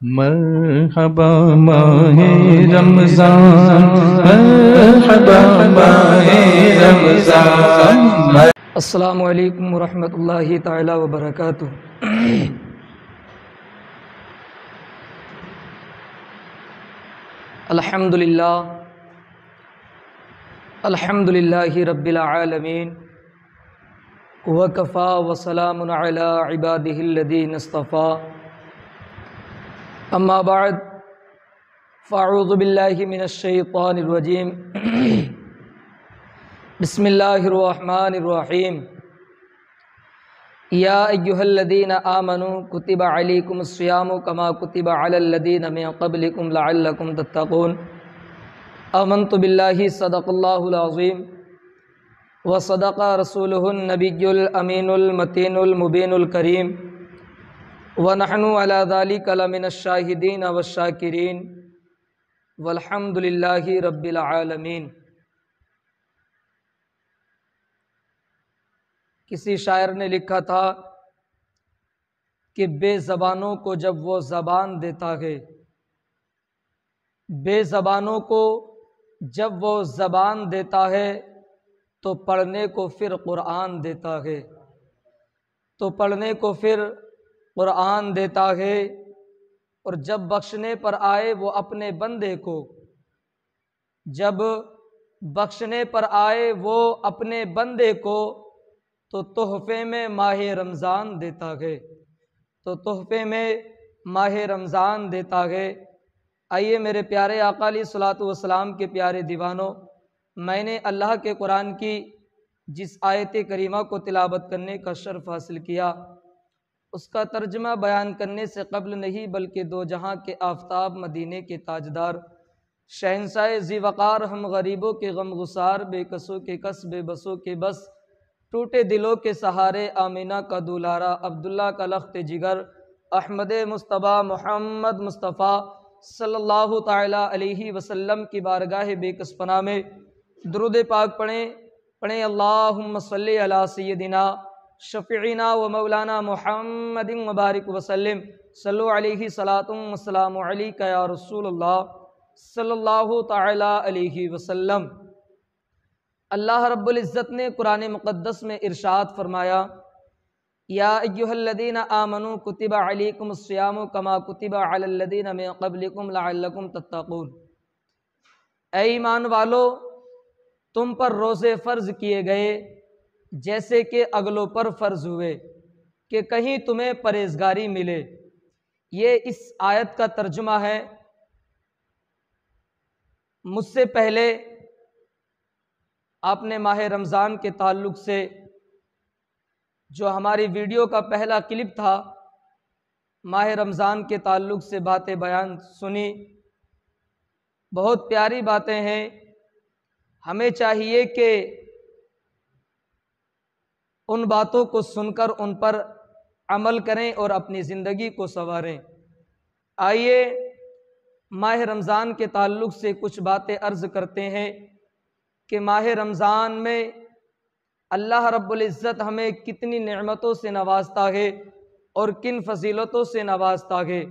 مرحبا ماہ رمضان، مرحبا ماہ رمضان۔ السلام علیکم ورحمۃ اللہ تعالی وبرکاتہ۔ الحمدللہ رب العالمین، وکفا وسلام علی عبادہ الذین اصطفیٰ، اما بعد فاعوذ باللہ من الشیطان الرجیم، بسم اللہ الرحمن الرحیم۔ یا ایہا الذین آمنوا کتب علیکم الصیام کما کتب علی الذین من قبلکم لعلکم تتقون۔ آمنت باللہ صدق اللہ العظیم وصدق رسولہ النبی الامین المتین المبین الکریم، ونحن علی ذلک لمن الشاہدین والشاکرین، والحمد للہ رب العالمین۔ کسی شاعر نے لکھا تھا کہ بے زبانوں کو جب وہ زبان دیتا ہے، بے زبانوں کو جب وہ زبان دیتا ہے تو پڑھنے کو پھر قرآن دیتا ہے، تو پڑھنے کو پھر قرآن دیتا ہے، اور جب بخشنے پر آئے وہ اپنے بندے کو، جب بخشنے پر آئے وہ اپنے بندے کو تو تحفے میں ماہ رمضان دیتا ہے، تو تحفے میں ماہ رمضان دیتا ہے۔ آئیے میرے پیارے آقا علیہ الصلوۃ والسلام کے پیارے دیوانوں، میں نے اللہ کے قرآن کی جس آیت کریمہ کو تلاوت کرنے کا شرف حاصل کیا، اس کا ترجمہ بیان کرنے سے قبل نہیں بلکہ دو جہاں کے آفتاب، مدینے کے تاجدار، شہنشاہ ذی وقار، ہم غریبوں کے غم گسار، بے کسوں کے کس، بے بسوں کے بس، ٹوٹے دلوں کے سہارے، آمینہ کا دولارا، عبداللہ کا لخت جگر، احمد مصطفیٰ محمد مصطفیٰ صلی اللہ تعالیٰ علیہ وسلم کی بارگاہ بے کس پناہ میں درود پاک پڑھیں اللہم صلی علی سیدنا شفیعنا و مولانا محمد مبارک وسلم، صلو علیہ صلاۃ والسلام علیک یا رسول اللہ صلی اللہ تعالیٰ علیہ وسلم۔ اللہ رب العزت نے قرآن مقدس میں ارشاد فرمایا، یا ایہا الذین آمنوا کتب علیکم الصیام کما کتب علی الذین من قبلکم لعلکم تتقون۔ اے ایمان والو، تم پر روزے فرض کیے گئے جیسے کہ اگلوں پر فرض ہوئے کہ کہیں تمہیں پرہیزگاری ملے۔ یہ اس آیت کا ترجمہ ہے۔ مجھ سے پہلے آپ نے ماہ رمضان کے تعلق سے جو ہماری ویڈیو کا پہلا کلپ تھا، ماہ رمضان کے تعلق سے باتیں بیان سنی، بہت پیاری باتیں ہیں۔ ہمیں چاہیے کہ ان باتوں کو سن کر ان پر عمل کریں اور اپنی زندگی کو سنواریں۔ آئیے ماہ رمضان کے تعلق سے کچھ باتیں عرض کرتے ہیں کہ ماہ رمضان میں اللہ رب العزت ہمیں کتنی نعمتوں سے نوازتا ہے اور کن فضیلتوں سے نوازتا ہے۔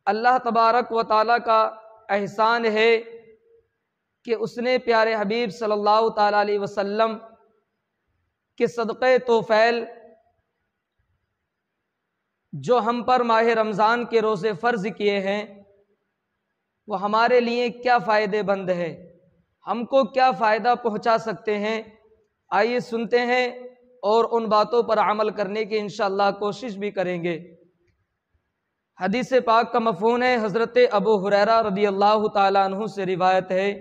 اللہ تبارک و تعالیٰ کا احسان ہے کہ اس نے پیارے حبیب صلی اللہ تعالیٰ علیہ وسلم کے صدقے توفیل جو ہم پر ماہ رمضان کے روزے فرض کیے ہیں، وہ ہمارے لیے کیا فائدے مند ہے، ہم کو کیا فائدہ پہنچا سکتے ہیں۔ آئیے سنتے ہیں اور ان باتوں پر عمل کرنے کی انشاءاللہ کوشش بھی کریں گے۔ حدیث پاک کا مفہوم ہے، حضرت ابو ہریرہ رضی اللہ تعالیٰ عنہ سے روایت ہے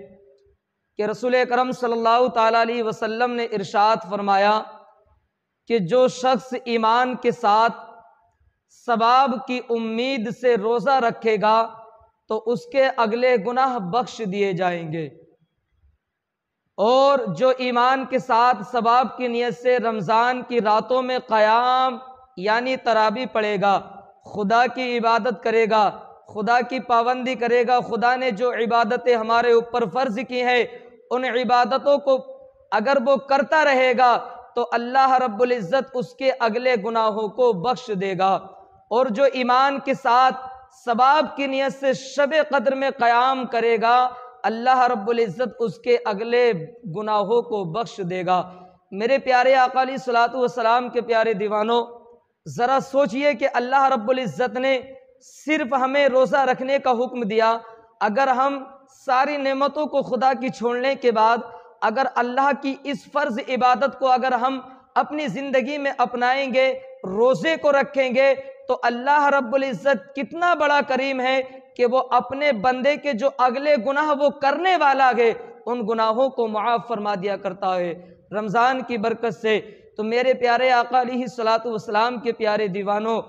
کہ رسول اکرم صلی اللہ تعالیٰ علیہ وسلم نے ارشاد فرمایا کہ جو شخص ایمان کے ساتھ ثواب کی امید سے روزہ رکھے گا تو اس کے اگلے گناہ بخش دیے جائیں گے، اور جو ایمان کے ساتھ ثواب کی نیت سے رمضان کی راتوں میں قیام یعنی تراویح پڑھے گا، خدا کی عبادت کرے گا، خدا کی پابندی کرے گا، خدا نے جو عبادتیں ہمارے اوپر فرض کی ہیں ان عبادتوں کو اگر وہ کرتا رہے گا تو اللہ رب العزت اس کے اگلے گناہوں کو بخش دے گا، اور جو ایمان کے ساتھ ثواب کی نیت سے شب قدر میں قیام کرے گا، اللہ رب العزت اس کے اگلے گناہوں کو بخش دے گا۔ میرے پیارے آقا علیہ الصلوۃ والسلام کے پیارے دیوانوں، ذرا سوچئے کہ اللہ رب العزت نے صرف ہمیں روزہ رکھنے کا حکم دیا، اگر ہم ساری نعمتوں کو خدا کی چھوڑنے کے بعد اگر اللہ کی اس فرض عبادت کو اگر ہم اپنی زندگی میں اپنائیں گے، روزے کو رکھیں گے، تو اللہ رب العزت کتنا بڑا کریم ہے کہ وہ اپنے بندے کے جو اگلے گناہ وہ کرنے والا ہے ان گناہوں کو معاف فرما دیا کرتا ہے رمضان کی برکت سے۔ تو میرے پیارے آقا علیہ الصلوۃ والسلام کے پیارے دیوانوں،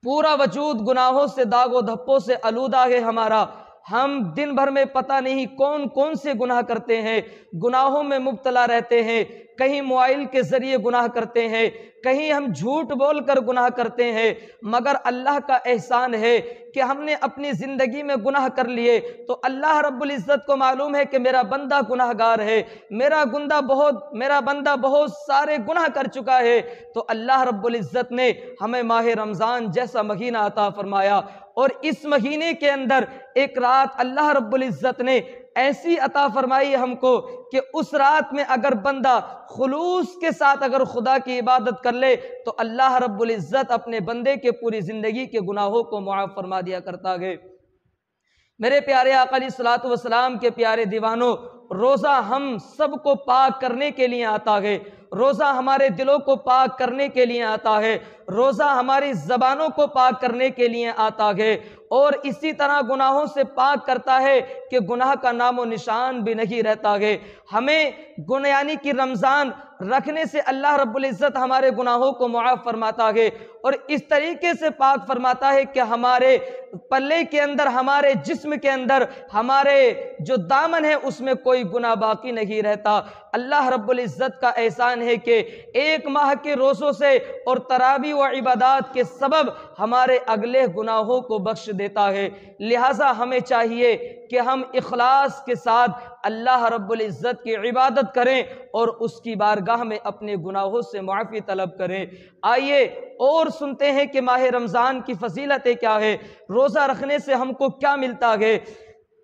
پورا وجود گناہوں سے داغ و دھپوں سے آلودہ ہے ہمارا۔ ہم دن بھر میں پتہ نہیں کون کون سے گناہ کرتے ہیں، گناہوں میں مبتلا رہتے ہیں، کہیں موبائل کے ذریعے گناہ کرتے ہیں، کہیں ہم جھوٹ بول کر گناہ کرتے ہیں، مگر اللہ کا احسان ہے کہ ہم نے اپنی زندگی میں گناہ کر لیے تو اللہ رب العزت کو معلوم ہے کہ میرا بندہ گناہ گار ہے، میرا بندہ بہت سارے گناہ کر چکا ہے، تو اللہ رب العزت نے ہمیں ماہ رمضان جیسا مہینہ عطا فرمایا، اور اس مہینے کے اندر ایک رات اللہ رب العزت نے ایسی عطا فرمائی ہم کو کہ اس رات میں اگر بندہ خلوص کے ساتھ اگر خدا کی عبادت کر لے تو اللہ رب العزت اپنے بندے کے پوری زندگی کے گناہوں کو معاف فرما دیا کرتا ہے۔ میرے پیارے آقا علیہ الصلوۃ والسلام کے پیارے دیوانوں، روزہ ہم سب کو پاک کرنے کے لیے آتا ہے، روزہ ہمارے دلوں کو پاک کرنے کے لیے آتا ہے، روزہ ہماری زبانوں کو پاک کرنے کے لیے آتا ہے، اور اسی طرح گناہوں سے پاک کرتا ہے کہ گناہ کا نام و نشان بھی نہیں رہتا ہے۔ ہمیں یعنی کہ رمضان رکھنے سے اللہ رب العزت ہمارے گناہوں کو معاف فرماتا ہے، اور اس طریقے سے پاک فرماتا ہے کہ ہمارے پلے کے اندر، ہمارے جسم کے اندر، ہمارے جو دامن ہے اس میں کوئی گناہ باقی نہیں رہتا۔ اللہ رب العزت کا احسان ہے کہ ایک ماہ کے روزوں سے اور تراویح و عبادات کے سبب ہمارے اگلے گناہوں کو بخش دیتا ہے۔ لہٰذا ہمیں چاہیے کہ ہم اخلاص کے ساتھ اللہ رب العزت کی عبادت کریں اور اس کی بارگاہ میں اپنے گناہوں سے معافی طلب کریں۔ آئیے اور سنتے ہیں کہ ماہ رمضان کی فضیلتیں کیا ہے، روزہ رکھنے سے ہم کو کیا ملتا ہے۔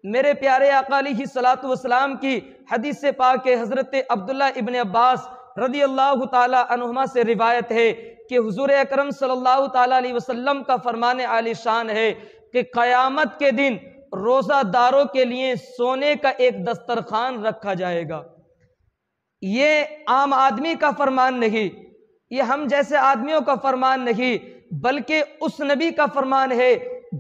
میرے پیارے آقا علیہ الصلوۃ والسلام کی حدیث پاک حضرت عبداللہ ابن عباس رضی اللہ تعالی عنہما سے روایت ہے کہ حضور اکرم صلی اللہ تعالی علیہ وسلم کا فرمان عالی شان ہے کہ قیامت کے دن روزہ داروں کے لیے سونے کا ایک دسترخوان رکھا جائے گا۔ یہ عام آدمی کا فرمان نہیں، یہ ہم جیسے آدمیوں کا فرمان نہیں، بلکہ اس نبی کا فرمان ہے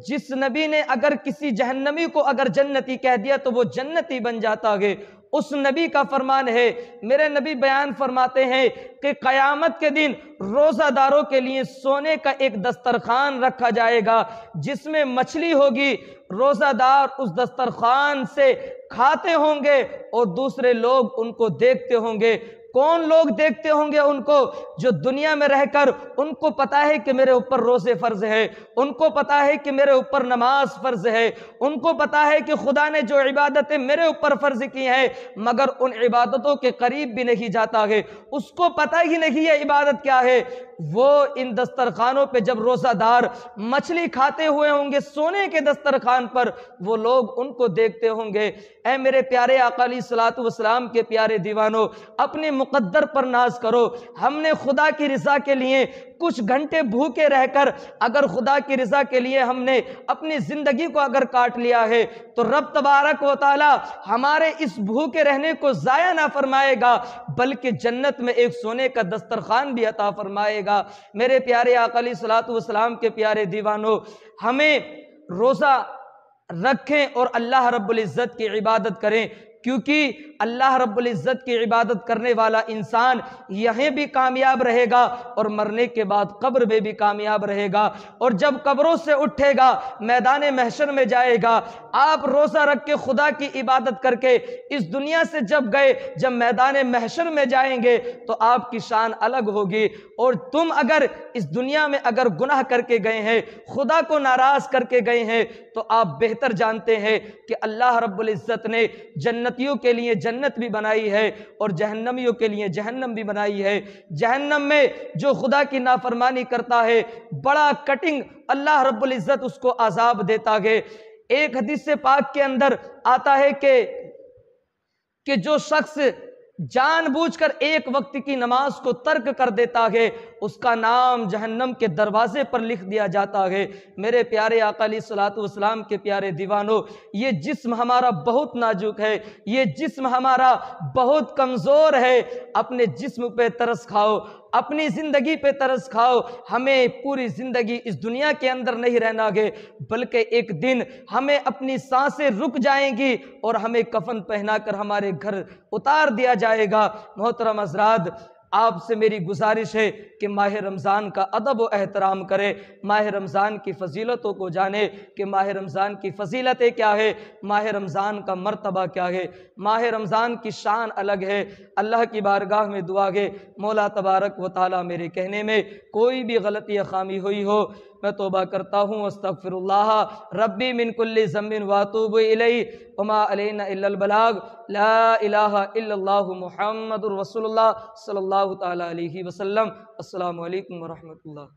جس نبی نے اگر کسی جہنمی کو اگر جنتی کہہ دیا تو وہ جنتی بن جاتا ہے، اس نبی کا فرمان ہے۔ میرے نبی بیان فرماتے ہیں کہ قیامت کے دن روزہ داروں کے لیے سونے کا ایک دسترخوان رکھا جائے گا جس میں مچھلی ہوگی، روزہ دار اس دسترخوان سے کھاتے ہوں گے اور دوسرے لوگ ان کو دیکھتے ہوں گے۔ کون لوگ دیکھتے ہوں گے ان کو؟ جو دنیا میں رہ کر ان کو پتا ہے کہ میرے اوپر روزے فرض ہے، ان کو پتا ہے کہ میرے اوپر نماز فرض ہے، ان کو پتا ہے کہ خدا نے جو عبادتیں میرے اوپر فرض کی ہیں مگر ان عبادتوں کے قریب بھی نہیں جاتا ہے، اس کو پتا ہی نہیں ہے عبادت کیا ہے، وہ ان دسترخوانوں پہ جب روزہ دار مچھلی کھاتے ہوئے ہوں گے سونے کے دسترخوان پر، وہ لوگ ان کو دیکھتے ہوں گے۔ اے میرے پیارے آقا علیہ الصلوۃ والسلام کے پیارے دیوانوں، اپنے مقدر پر ناز کرو۔ ہم نے خدا کی رضا کے لیے کچھ گھنٹے بھوکے رہ کر اگر خدا کی رضا کے لیے ہم نے اپنی زندگی کو اگر کاٹ لیا ہے تو رب تبارک و تعالی ہمارے اس بھوکے رہنے کو ضائع نہ فرمائے گا بلکہ جنت میں ایک سونے کا دسترخوان بھی عطا فرمائے گا۔ میرے پیارے آقا علیہ الصلوۃ والسلام کے پیارے دیوانوں، ہمیں روزہ رکھیں اور اللہ رب العزت کی عبادت کریں، کیونکہ اللہ رب العزت کی عبادت کرنے والا انسان یہیں بھی کامیاب رہے گا اور مرنے کے بعد قبر میں بھی کامیاب رہے گا، اور جب قبروں سے اٹھے گا میدان محشر میں جائے گا۔ آپ روزہ رکھ کے خدا کی عبادت کر کے اس دنیا سے جب گئے، جب میدان محشر میں جائیں گے تو آپ کی شان الگ ہوگی، اور تم اگر اس دنیا میں اگر گناہ کر کے گئے ہیں، خدا کو ناراض کر کے گئے ہیں، تو آپ بہتر جانتے ہیں کہ اللہ رب العزت نے جنت جنتیوں کے لیے جنت بھی بنائی ہے اور جہنمیوں کے لیے جہنم بھی بنائی ہے۔ جہنم میں جو خدا کی نافرمانی کرتا ہے بڑا کٹنگ اللہ رب العزت اس کو عذاب دیتا ہے۔ ایک حدیث پاک کے اندر آتا ہے کہ جو شخص جان بوجھ کر ایک وقت کی نماز کو ترک کر دیتا ہے اس کا نام جہنم کے دروازے پر لکھ دیا جاتا ہے۔ میرے پیارے آقا علیہ الصلوۃ والسلام کے پیارے دیوانوں، یہ جسم ہمارا بہت نازک ہے، یہ جسم ہمارا بہت کمزور ہے۔ اپنے جسم پہ ترس کھاؤ، اپنی زندگی پہ ترس کھاؤ۔ ہمیں پوری زندگی اس دنیا کے اندر نہیں رہنا ہے، بلکہ ایک دن ہمیں اپنی سانسیں رک جائیں گی اور ہمیں کفن پہنا کر ہمارے گھر اتار دیا جائے گا۔ محترم حضرات، آپ سے میری گزارش ہے کہ ماہ رمضان کا ادب و احترام کرے، ماہ رمضان کی فضیلتوں کو جانے کہ ماہ رمضان کی فضیلتیں کیا ہے، ماہ رمضان کا مرتبہ کیا ہے، ماہ رمضان کی شان الگ ہے۔ اللہ کی بارگاہ میں دعا ہے مولا تبارک و تعالی میرے کہنے میں کوئی بھی غلطی یا خامی ہوئی ہو میں توبہ کرتا ہوں، استغفر اللہ ربی من کل ذنب واتوب الیہ وما علینا الا البلاغ، لا الہ الا اللہ محمد رسول اللہ صلی اللہ تعالی علیہ وسلم۔ السلام علیکم ورحمۃ اللہ۔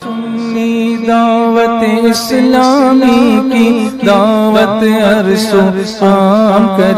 سنی دعوت اسلامی کی دعوت عرش و عام کرے۔